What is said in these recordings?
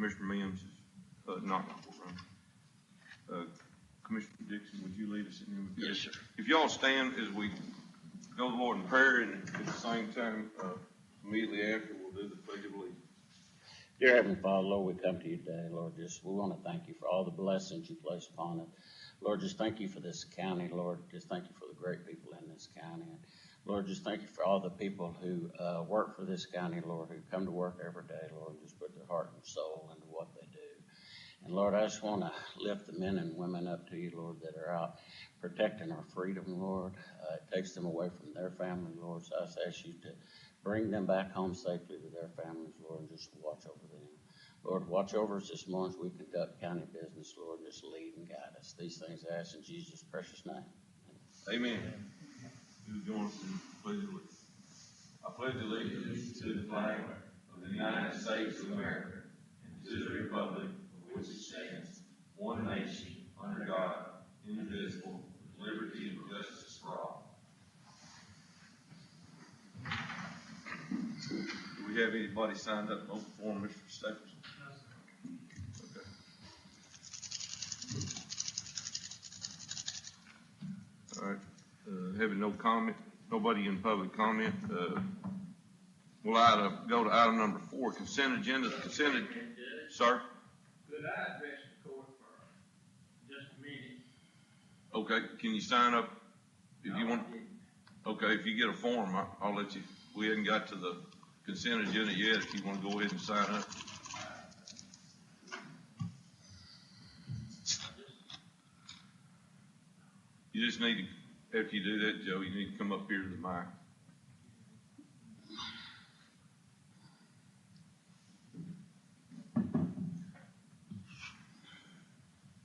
Commissioner Mims is not in the courtroom. Commissioner Dixon, would you lead us in the invocation? Yes, sir. If y'all stand as we go to the Lord in prayer, and at the same time, immediately after, we'll do the Pledge of Allegiance. Dear Heavenly Father, Lord, we come to you today, Lord, we want to thank you for all the blessings you place upon us. Lord, just thank you for this county, Lord. Just thank you for the great people in this county. And Lord, just thank you for all the people who work for this county, Lord, who come to work every day, Lord, and just put their heart and soul into what they do. And Lord, I just want to lift the men and women up to you, Lord, that are out protecting our freedom, Lord. It takes them away from their family, Lord. So I just ask you to bring them back home safely to their families, Lord, and just watch over them. Lord, watch over us this morning as we conduct county business, Lord, and just lead and guide us. These things I ask in Jesus' precious name. Amen. You join us in the Pledge of Allegiance. I pledge allegiance to the flag of the United States of America and to the republic for which it stands, one nation, under God, indivisible, with liberty and justice for all. Do we have anybody signed up on the form, Mr. Staples? All right, having no comment, nobody in public comment, we'll go to item number 4, consent agenda. Sir? Could I address the court for just a minute? Okay, can you sign up if you want? Okay, if you get a form, I'll let you. We haven't got to the consent agenda yet. If you want to go ahead and sign up. You just need to, after you do that, Joe, you need to come up here to the mic.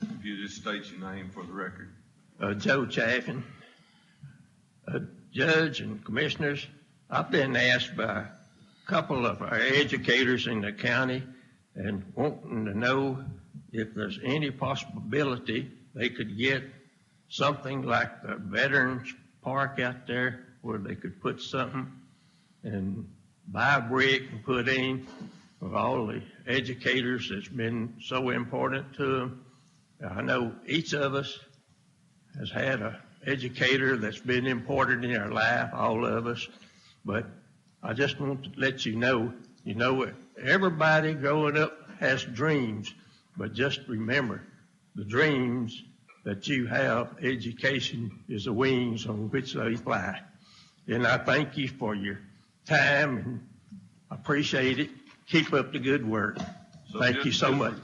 If you just state your name for the record. Joe Chaffin. Judge and commissioners, I've been asked by a couple of our educators in the county and wanting to know if there's any possibility they could get something like the Veterans Park out there where they could put something and buy a brick and put in for all the educators that's been so important to them. I know each of us has had an educator that's been important in our life, all of us, but I just want to let you know, everybody growing up has dreams, but just remember the dreams that you have, education is the wings on which they fly. And I thank you for your time and I appreciate it. Keep up the good work. So thank you so much.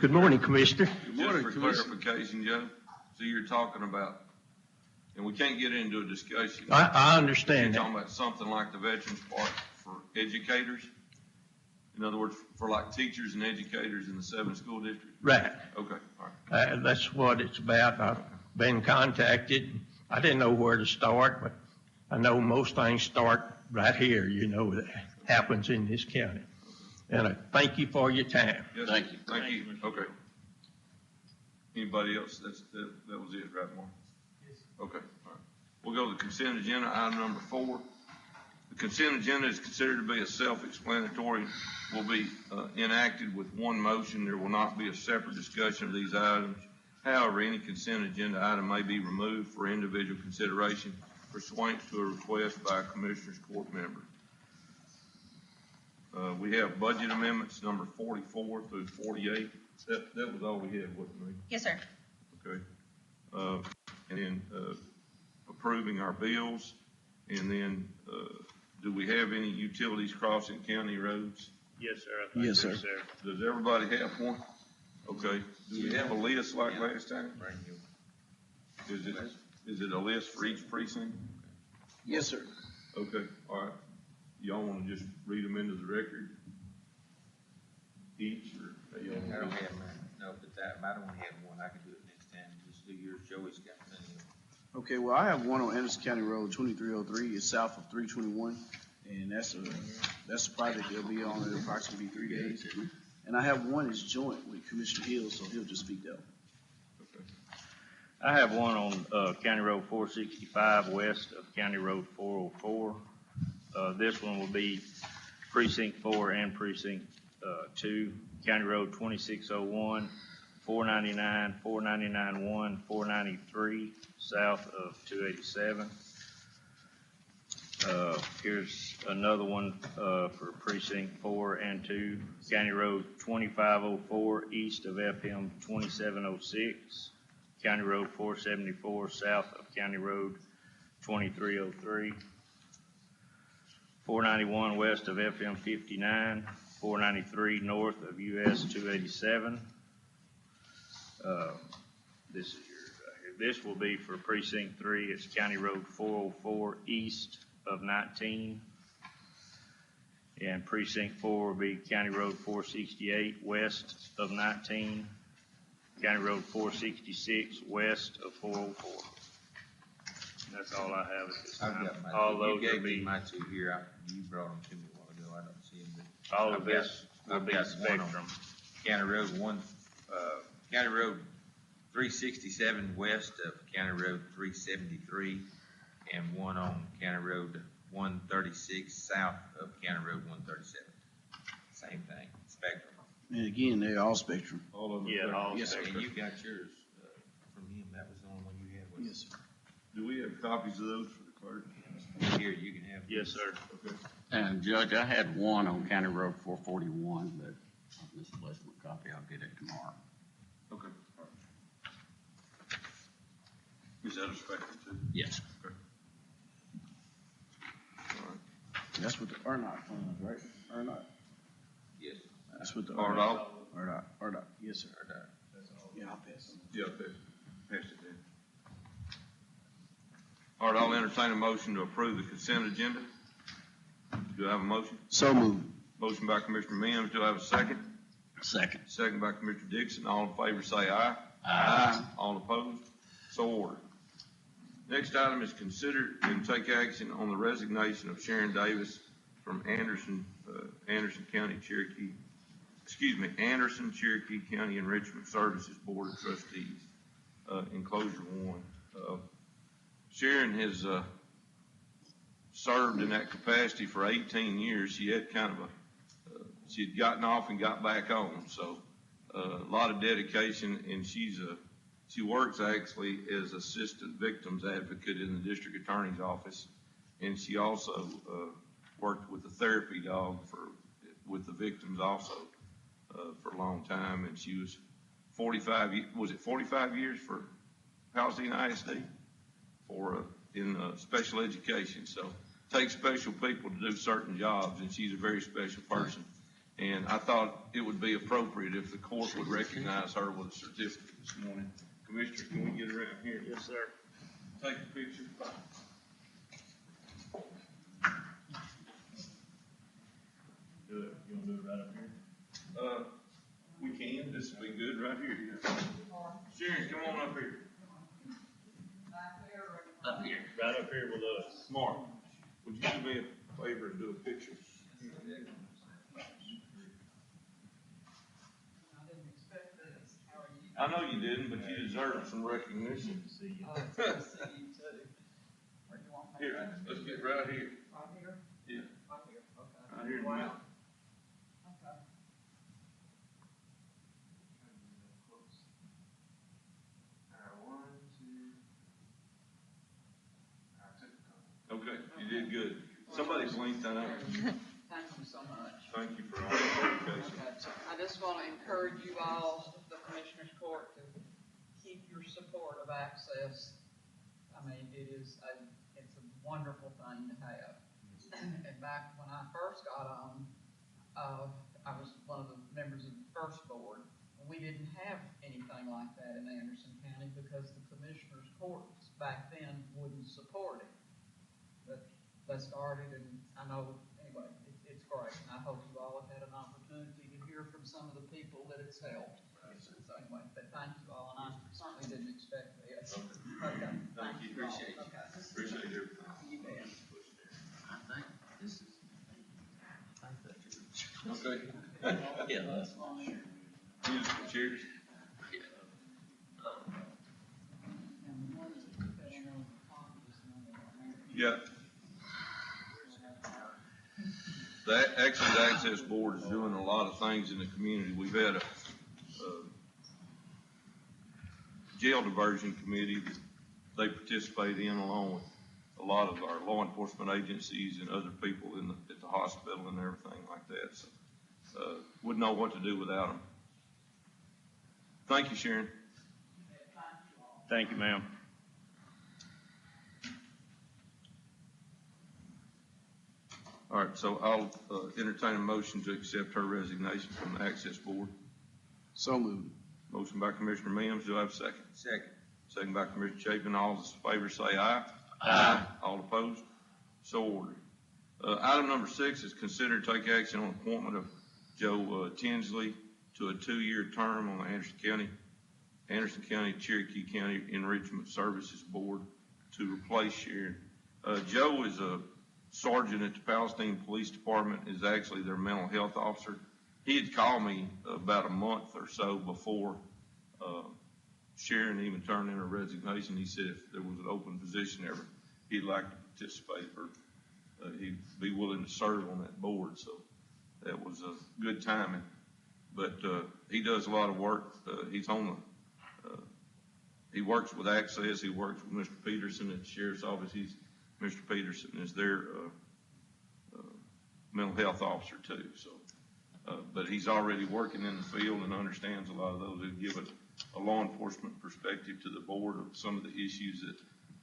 Good morning, Commissioner. Good morning, just for clarification, Joe. So you're talking about, and we can't get into a discussion. I understand You're talking about something like the Veterans Park for educators? In other words, for like teachers and educators in the 7 school districts? Right. Okay, all right. That's what it's about. I've been contacted. I didn't know where to start, but I know most things start right here, that happens in this county. And I thank you for your time. Yes, Thank you. Thank you. Okay. Anybody else? That was it, right, Mark? Yes. Okay, all right. We'll go to the consent agenda, item number 4. The consent agenda is considered to be a self-explanatory, will be enacted with one motion. There will not be a separate discussion of these items. However, any consent agenda item may be removed for individual consideration pursuant to a request by a Commissioners Court member. We have budget amendments number 44 through 48. That was all we had, wasn't it? Yes, sir. Okay. And then approving our bills, and then do we have any utilities crossing county roads? Yes, sir. Yes, sir. Does everybody have one? Okay. Do we have a list like last time? Is it a list for each precinct? Yes, sir. Okay, all right. Y'all want to just read them into the record? Each, or? I don't have mine. No, but I don't have one. I can do it next time. Just do yours. Joey's got plenty of them. Okay, well, I have one on Anderson County Road 2303. It's south of 321, and that's a project that'll be on in approximately 3 days. And I have one that's joint with Commissioner Hill, so he'll just speak that. Okay. I have one on County Road 465 west of County Road 404. This one will be Precinct 4 and Precinct 2, County Road 2601, 499, 499-1, 493, south of 287. Here's another one for precinct 4 and 2, County Road 2504, east of FM 2706, County Road 474, south of County Road 2303, 491 west of FM 59, 493 north of US 287. This is yours right here. This will be for precinct 3. It's County Road 404 east of 19. And precinct 4 will be County Road 468 west of 19. County Road 466 west of 404. That's all I have at this I've time. got my, All you those will gave me be, my two here, you brought them to me a while ago, I don't see them, but. all I've of this will I've be got one on Spectrum. County Road County Road 367 west of County Road 373, and one on County Road 136 south of County Road 137. Same thing, Spectrum. And again, they're all Spectrum. All of them. Yeah, all Yes, sir. And you got yours from him, that was the only one you had, was Yes, sir. Do we have copies of those for the clerk? Here, you can have. Yes, sir. Okay. And Judge, I had one on County Road 441, but I misplaced my copy. I'll get it tomorrow. Okay. All right. Is that a Spectrum too? Yes. Okay. All right. That's what the RNOC funds, right? RNOC. Yes. That's what the RDOT? RDOT. Yes, sir. Yeah, I'll pass them. Yeah, pass it then. All right, I'll entertain a motion to approve the consent agenda. Do I have a motion? So moved. Motion by Commissioner Mims. Do I have a second? Second. Second by Commissioner Dixon. All in favor say aye. Aye. All opposed? So ordered. Next item is consider and take action on the resignation of Sharon Davis from Anderson County, Anderson, Cherokee County Enrichment Services Board of Trustees, enclosure 1. Sharon has served in that capacity for 18 years. She had she had gotten off and got back on, so a lot of dedication, and she works actually as assistant victims advocate in the district attorney's office, and she also worked with the therapy dog with the victims also for a long time, and she was 45 years for Palestine ISD in special education. So takes special people to do certain jobs, and she's a very special person. And I thought it would be appropriate if the court would recognize her with a certificate this morning. Commissioner, can we get around here? Yes, sir. Take a picture. Do it. You want to do it right up here? We can. This will be good right here. Sharon, come on up here. Up here. Right up here with us. Mark, would you do me a favor and do a picture? I know you didn't, but you deserve some recognition. Here, let's get right here. Yeah. Right here in the middle. Okay, you did good. Somebody's linked that up. Thank you so much. Thank you for all your dedication. I just want to encourage you all, the Commissioners Court, to keep your support of Access. I mean, it's a wonderful thing to have. And back when I first got on, I was one of the members of the first board. We didn't have anything like that in Anderson County because the Commissioners Courts back then wouldn't support it. But they started, and I know, anyway, it's great. And I hope you all have had an opportunity to hear from some of the people that it's helped. So anyway, but thank you all, and I certainly didn't expect this. Okay. Thank you. Appreciate it. Okay. Appreciate it. You bet. I think this is. Okay. Yeah, that's Musical cheers. Yeah. Actually, the Access Board is doing a lot of things in the community. We've had a jail diversion committee that they participate in, along with a lot of our law enforcement agencies and other people at the hospital and everything like that. So, wouldn't know what to do without them. Thank you, Sharon. Thank you, ma'am. All right, so I'll entertain a motion to accept her resignation from the Access Board. So moved. Motion by Commissioner Mims. Do I have a second? Second. Second by Commissioner Chapin. All those in favor say aye. Aye. All opposed? So ordered. Item number 6 is consider to take action on appointment of Joe Tinsley to a 2-year term on the Anderson County, Cherokee County Enrichment Services Board to replace Sharon. Joe is a sergeant at the Palestine Police Department, is actually their mental health officer. He had called me about a month or so before Sharon even turned in her resignation. He said if there was an open position ever, he'd like to participate, or he'd be willing to serve on that board. So that was a good timing. But he does a lot of work. He's on the he works with Access. He works with Mr. Peterson at the Sheriff's Office. Mr. Peterson is their mental health officer too. So, but he's already working in the field and understands a lot of those. He'll give a law enforcement perspective to the board of some of the issues that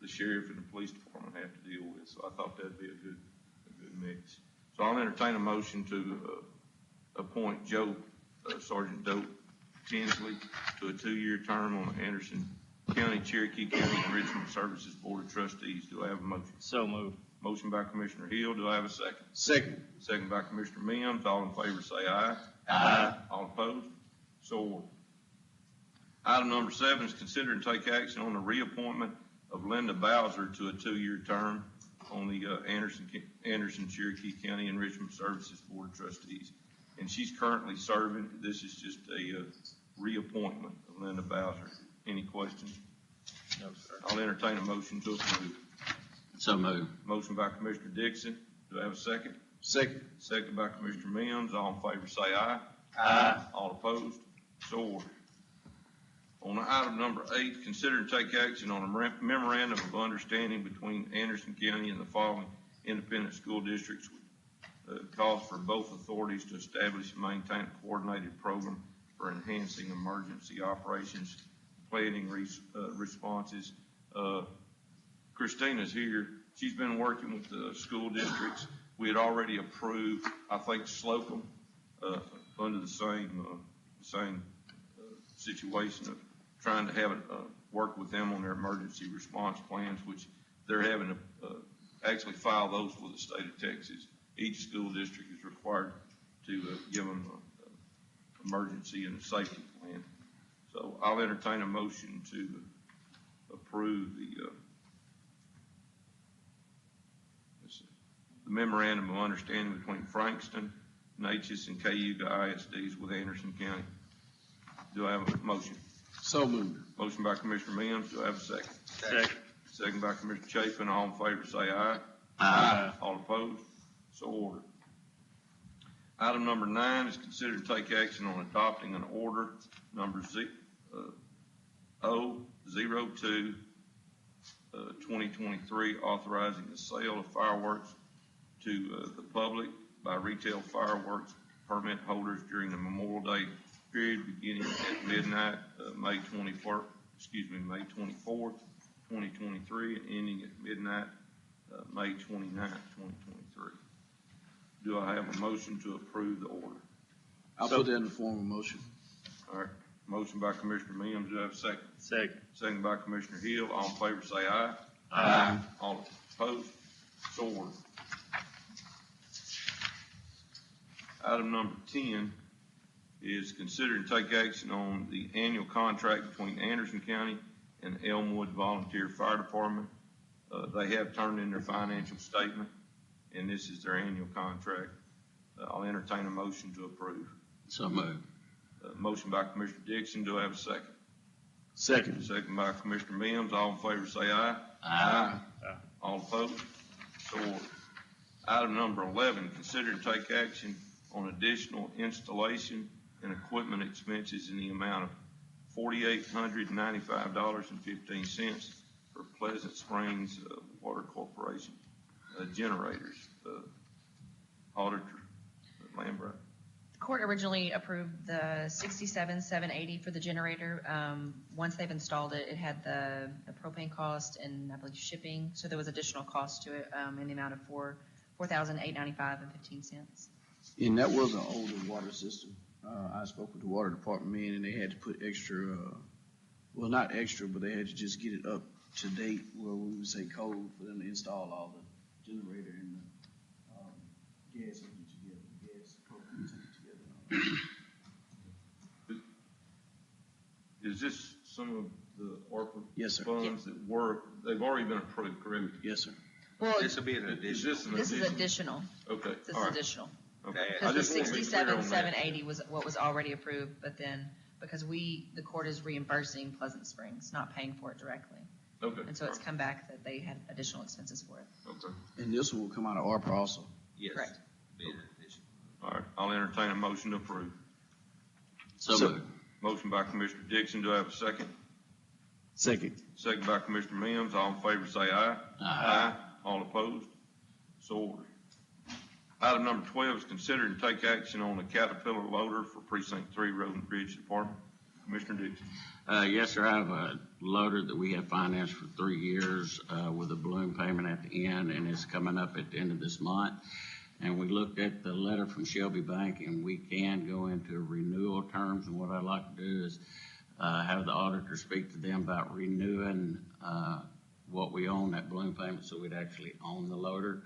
the sheriff and the police department have to deal with. So I thought that'd be a good mix. So I'll entertain a motion to appoint Sergeant Joe Tinsley to a 2-year term on the Anderson County, Cherokee County Enrichment Services Board of Trustees. Do I have a motion? So moved. Motion by Commissioner Hill. Do I have a second? Second. Second by Commissioner Mims. All in favor say aye. Aye. All opposed? So ordered. Item number 7 is consider and take action on the reappointment of Linda Bowser to a 2-year term on the Anderson Cherokee County Enrichment Services Board of Trustees. And she's currently serving. This is just a reappointment of Linda Bowser. Any questions? No, sir. I'll entertain a motion to approve. So moved. Motion by Commissioner Dixon. Do I have a second? Second. Second by Commissioner Mims. All in favor say aye. Aye. All opposed? So ordered. On item number 8, consider and take action on a memorandum of understanding between Anderson County and the following independent school districts. Calls for both authorities to establish and maintain a coordinated program for enhancing emergency operations, planning responses. Christina's here. She's been working with the school districts. We had already approved, I think, Slocum under the same situation of trying to have it work with them on their emergency response plans, which they're having to actually file those with the state of Texas. Each school district is required to give them an emergency and a safety plan. So I'll entertain a motion to approve the memorandum of understanding between Frankston, Natchez, and Cayuga ISDs with Anderson County. Do I have a motion? So moved. Motion by Commissioner Mims. Do I have a second? Second. Second by Commissioner Chapin. All in favor say aye. Aye. All opposed? So ordered. Item number 9 is considered to take action on adopting an order number 002 2023, authorizing the sale of fireworks to the public by retail fireworks permit holders during the Memorial Day period beginning at midnight, May 24th, 2023, and ending at midnight, May 29th, 2023. Do I have a motion to approve the order? I'll put that in the form of a motion. All right. Motion by Commissioner Mims. Do I have a second? Second. Second by Commissioner Hill. All in favor say aye. Aye. All opposed? So ordered. Item number 10 is consider and take action on the annual contract between Anderson County and Elmwood Volunteer Fire Department. They have turned in their financial statement, and this is their annual contract. I'll entertain a motion to approve. So moved. Motion by Commissioner Dixon. Do I have a second? Second. Second by Commissioner Mims. All in favor say aye. Aye. All opposed? So ordered. Item number 11, consider to take action on additional installation and equipment expenses in the amount of $4,895.15 for Pleasant Springs Water Corporation generators. Auditor Lambright. The court originally approved the $67,780 for the generator. Once they've installed it, it had the propane cost and I believe shipping, so there was additional cost to it in the amount of $4,895.15. And that was an older water system. I spoke with the water department man, and they had to put extra, well, not extra, but they had to just get it up to date, where we would say code for them to install all the generator and the gas engine together, gas propane tank together. Is this some of the ARPA Yes, sir. funds that they've already been approved, correct? Yes, sir. Well, This will be an Is addition. this an this is addition? additional. Okay, This all is right. additional. Okay. Okay. I Because the just wanna be clear on that. 67,780 was what was already approved, but then because the court is reimbursing Pleasant Springs, not paying for it directly. Okay. And so it's come back that they had additional expenses for it. Okay. And this one will come out of ARPA also. Yes. Correct. Be an addition. All right, I'll entertain a motion to approve. So moved. Motion by Commissioner Dixon, do I have a second? Second. Second by Commissioner Mims, all in favor say aye. Aye. All opposed? So ordered. Item number 12 is consider and take action on the Caterpillar loader for Precinct 3 Road and Bridge Department. Commissioner Dixon. Yes, sir, I have a loader that we have financed for 3 years, with a balloon payment at the end, and it's coming up at the end of this month. And we looked at the letter from Shelby Bank, and we can go into renewal terms, and what I'd like to do is, have the auditor speak to them about renewing, what we own, that balloon payment, so we'd actually own the loader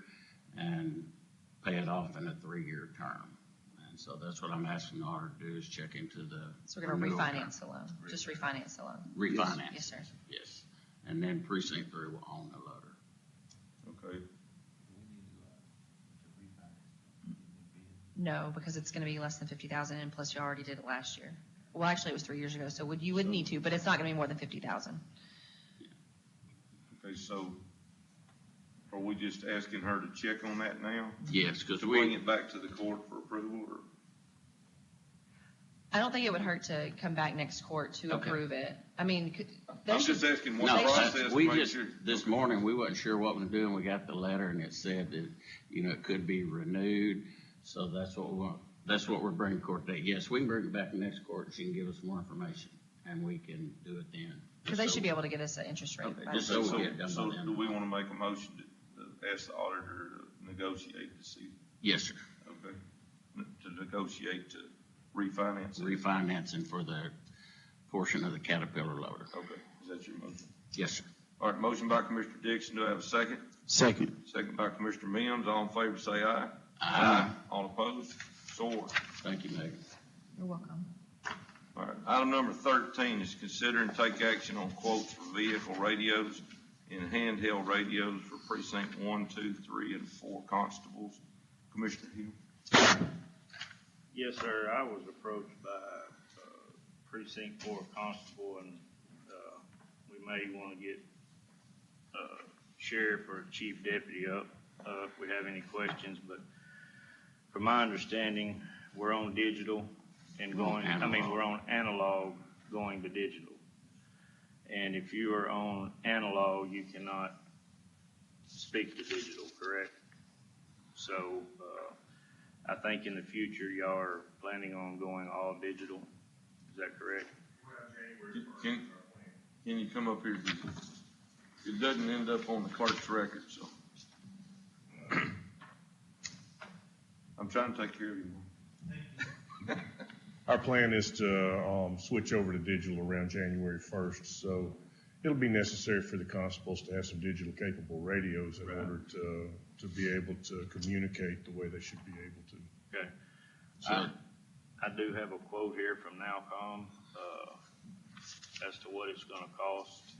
and pay it off in a 3-year term. And so that's what I'm asking the auditor to do, is check into the. So we're gonna renewal term. refinance the loan, just refinance the loan. Refinance. Yes, sir. Yes. And then Precinct 3 will own the loader. Okay. No, because it's gonna be less than 50,000 and plus you already did it last year. Well, actually, it was 3 years ago, so you would need to, but it's not gonna be more than 50,000. Okay, so are we just asking her to check on that now? Yes, because To bring we, it back to the court for approval, or? I don't think it would hurt to come back next court to Okay. approve it. I mean, I'm just asking what no, process to we make just, sure. this morning, we wasn't sure what we're doing. We got the letter and it said that, it could be renewed. So that's what we want, that's what we're bringing court today. Yes, we can bring it back to next court and she can give us more information and we can do it then. because they should be able to get us an interest rate. Okay, by just then. so we get it done So by then. do we want to make a motion to ask the auditor to negotiate to see, Yes, sir. okay, to negotiate to refinance it? Refinancing for the portion of the Caterpillar loader. Okay, is that your motion? Yes, sir. All right, motion by Commissioner Dixon, do I have a second? Second. Second by Commissioner Mims, all in favor say aye. Aye. All opposed? So ordered. Thank you, Megan. You're welcome. All right, item number 13 is consider and take action on quotes for vehicle radios and handheld radios for precinct 1, 2, 3, and 4 constables. Commissioner Hill. Yes, sir. I was approached by Precinct 4 Constable, and we may want to get Sheriff or Chief Deputy up if we have any questions. But from my understanding, we're on digital and we're on analog going to digital. And if you are on analog, you cannot speak to digital, correct? So I think in the future, y'all are planning on going all digital. Is that correct? Can you come up here? It doesn't end up on the clerk's record, so. I'm trying to take care of you. Our plan is to switch over to digital around January 1st, so it'll be necessary for the constables to have some digital capable radios in order to be able to communicate the way they should be able to. Okay. I do have a quote here from Nowcom as to what it's going to cost.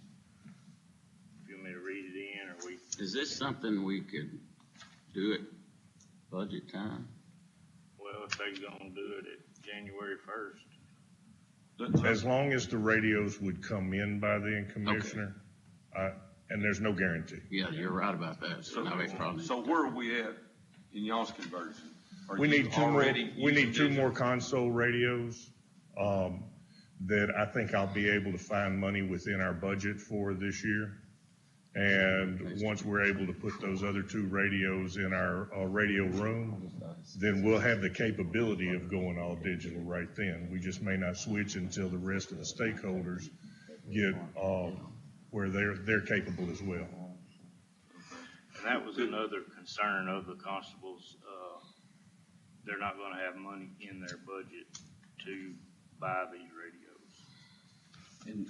If you want me to read it in, or we? Is this something we could do at budget time? Well, if they're going to do it at January 1st. As long as the radios would come in by then, Commissioner, and there's no guarantee. Yeah, you're right about that. So no problem. So where are we at in y'all's conversion? Are We you need two more, already we using need two digital? more console radios, that I think I'll be able to find money within our budget for this year. And once we're able to put those other two radios in our, radio room, then we'll have the capability of going all digital right then. We just may not switch until the rest of the stakeholders get, where they're capable as well. And that was another concern of the constables. They're not gonna have money in their budget to buy these radios.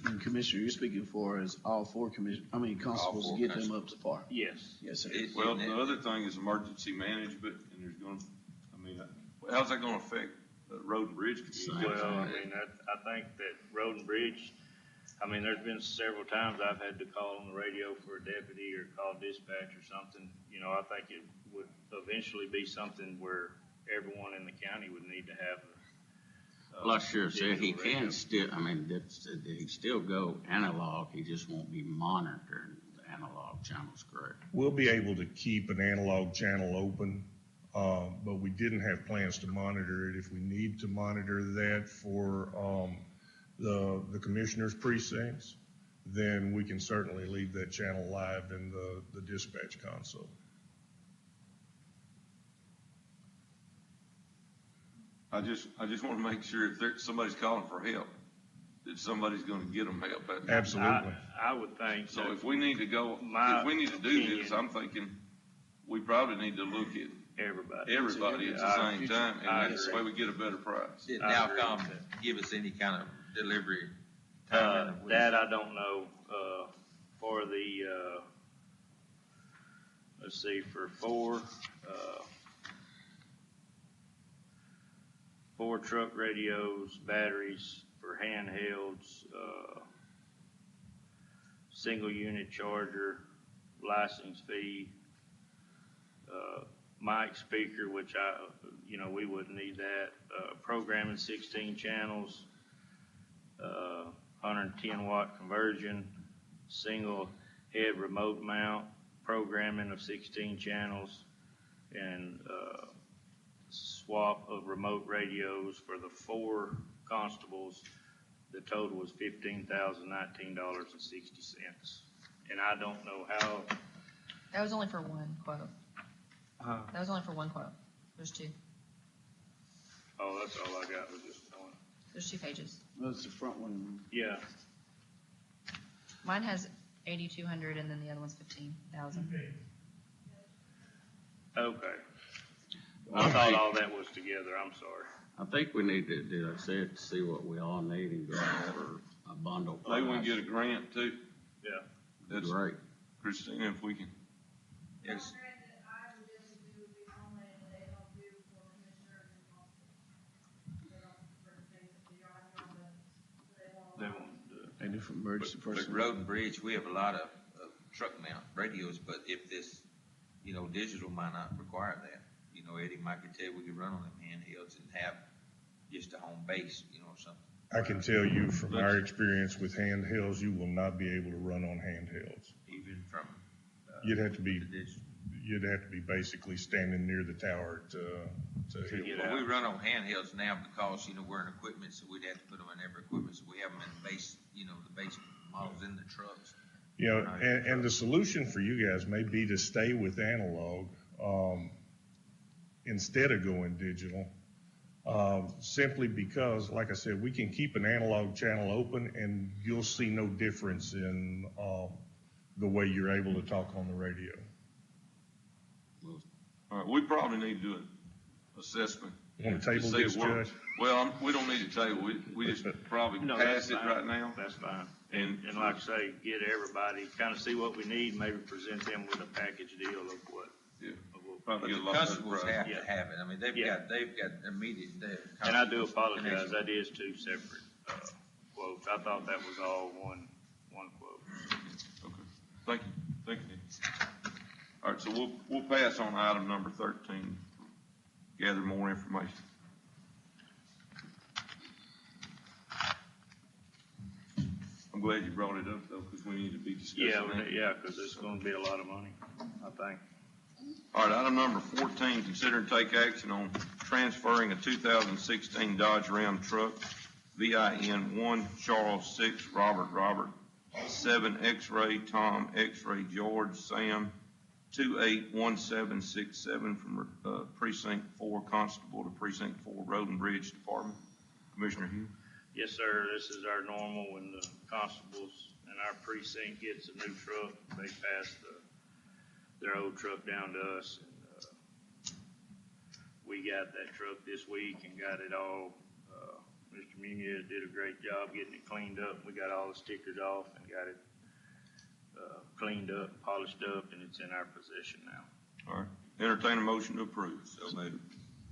And Commissioner, you're speaking for as all four constables four to get them constables. up to par. Yes. Yes, sir. Well, the other thing is emergency management, and there's gonna, how's that gonna affect the road and bridge community? Well, I think that road and bridge, there's been several times I've had to call on the radio for a deputy or call dispatch or something. I think it would eventually be something where everyone in the county would need to have. Like Sheriff said, he digital radio. can still, he can still go analog, he just won't be monitoring the analog channels, correct? We'll be able to keep an analog channel open, but we didn't have plans to monitor it. If we need to monitor that for, the commissioner's precincts, then we can certainly leave that channel live in the dispatch console. I just wanna make sure if somebody's calling for help, that somebody's gonna get them help. Absolutely. I would think So so. if we need to go, My if we need to do this, opinion- I'm thinking we probably need to look at Everybody. everybody at the I- same time, I and that's the agree. way we get a better price. Did I agree Nowcom with that. give us any kind of delivery time? That I don't know, for the, let's see, for four truck radios, batteries for handhelds, single unit charger, license fee, mic speaker, which we wouldn't need that, programming 16 channels, 110 watt conversion, single head remote mount, programming of 16 channels, and swap of remote radios for the four constables. The total was $15,019.60. And I don't know how. That was only for one quote. That was only for one quote. There's two. Oh, that's all I got was just one. There's 2 pages. That's the front one. Yeah. Mine has 8,200 and then the other one's 15,000. Okay. I thought all that was together. I'm sorry. I think we need to do, like I said, to see what we all need and go for a bundle price. Maybe we can get a grant too. Yeah. That's Great. Christina, if we can. Yes. They won't do it. They do for emergency But personnel. road and bridge, we have a lot of truck mount radios, but if this, digital might not require that. Eddie might could tell we could run on them handhelds and have just a home base, or something. I can tell you from our experience with handhelds, you will not be able to run on handhelds. Even from, You'd have to be, the digital. you'd have to be basically standing near the tower to hit. get Well, we out. run on handhelds now because, we're in equipment, so we'd have to put them in every equipment, so we have them in the base, the base models in the trucks. And the solution for you guys may be to stay with analog, instead of going digital. Simply because, like I said, we can keep an analog channel open and you'll see no difference in, the way you're able to talk on the radio. All right, we probably need to do an assessment. You want to table see this, where- Judge? Well, we don't need to table, we just probably No, pass that's it fine. right now. That's fine. And- And like I say, get everybody, kind of see what we need, maybe present them with a package deal of what. Yeah. of what- But Probably get a the lot better constables price. have Yeah. to have it. They've Yeah. got immediate. And I do apologize, that is 2 separate, quotes. I thought that was all one quote. Okay, thank you, Nick. All right, so we'll pass on item number 13, gather more information. I'm glad you brought it up though, because we need to be discussing that. Yeah, because it's gonna be a lot of money, I think. All right, item number 14, consider and take action on transferring a 2016 Dodge Ram truck, VIN 1 Charles 6 Robert 7 X-ray Tom X-ray George Sam 281767 from Precinct 4 Constable to Precinct 4 Road and Bridge Department. Commissioner Hill. Yes, sir. This is our normal when the constables in our precinct gets a new truck, they pass their old truck down to us. And, we got that truck this week and got it all. Mr. Munoz did a great job getting it cleaned up. We got all the stickers off and got it cleaned up, polished up, and it's in our possession now. All right, entertain a motion to approve. So moved.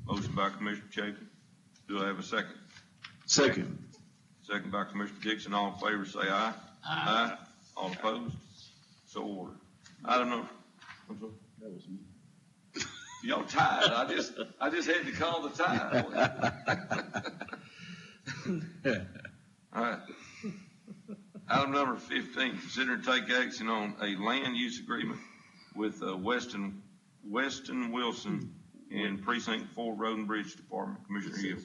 Motion by Commissioner Chapin. Do I have a second? Second. Second by Commissioner Dixon. All in favor say aye. Aye. All opposed? So ordered. Item number, I'm sorry. That was me. Y'all tied. I just had to call the tie. All right. Item number 15, consider and take action on a land use agreement with Weston Wilson in Precinct 4 Road and Bridge Department. Commissioner Hill.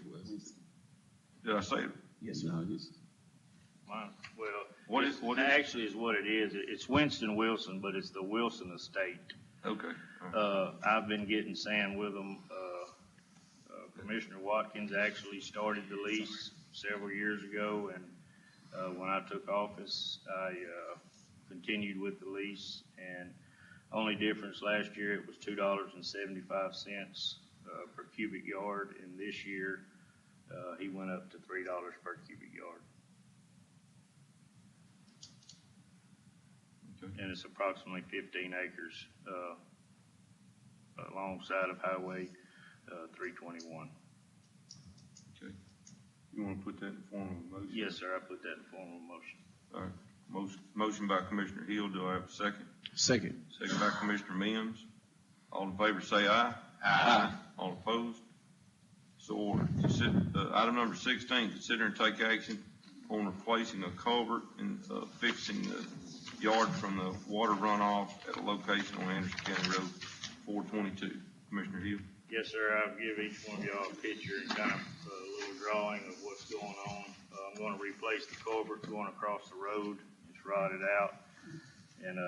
Did I say it? Yes, sir. Mine, well, What is- actually is what it is. It's Winston Wilson, but it's the Wilson estate. Okay. All right. I've been getting sand with them. Commissioner Watkins actually started the lease several years ago, and when I took office, I continued with the lease. And only difference last year, it was $2.75 per cubic yard, and this year he went up to $3 per cubic yard. Okay. And it's approximately 15 acres alongside of Highway 321. Okay. You want to put that in form of a motion? Yes, sir, I put that in form of motion. All right. Motion by Commissioner Hill. Do I have a second? Second. Second by Commissioner Mims. All in favor say aye. Aye. All opposed? So ordered. Item number 16, consider and take action on replacing a culvert and fixing the yard from the water runoff at a location on Anderson County Road 422. Commissioner Hill. Yes, sir, I'll give each one of y'all a picture and kind of a little drawing of what's going on. I'm going to replace the culvert going across the road. It's rotted out. And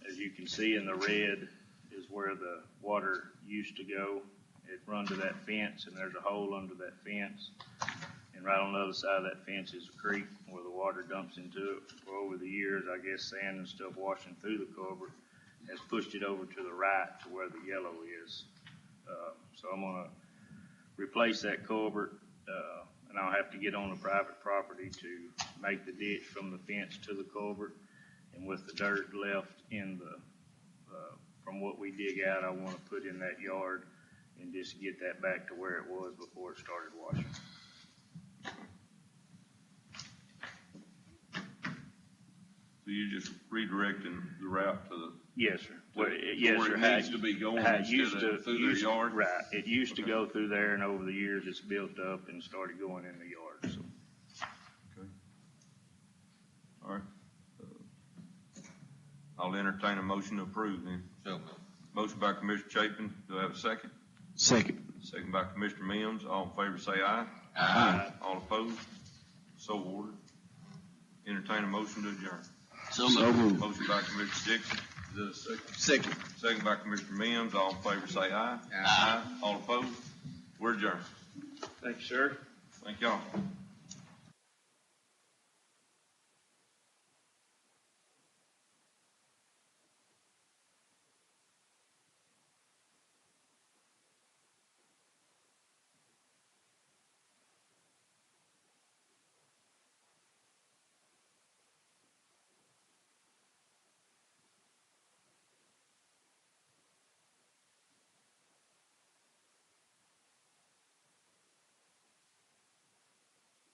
as you can see in the red is where the water used to go. It runs to that fence, and there's a hole under that fence. And right on the other side of that fence is a creek where the water dumps into it. For over the years, I guess sand and stuff washing through the culvert has pushed it over to the right to where the yellow is. So I'm going to replace that culvert, and I'll have to get on the private property to make the ditch from the fence to the culvert. And with the dirt left in the, from what we dig out, I want to put in that yard and just get that back to where it was before it started washing. So you're just redirecting the route to the. Yes, sir. Where it needs to be going instead of through their yard? Right. It used to go through there, and over the years, it's built up and started going in the yard, so. Okay. All right. I'll entertain a motion to approve then. So moved. Motion by Commissioner Chapin. Do I have a second? Second. Second by Commissioner Mims. All in favor say aye. Aye. All opposed? So ordered. Entertain a motion to adjourn. So moved. Motion by Commissioner Dixon. Is there a second? Second. Second by Commissioner Mims. All in favor say aye. Aye. All opposed? We're adjourned. Thank you, sir. Thank y'all.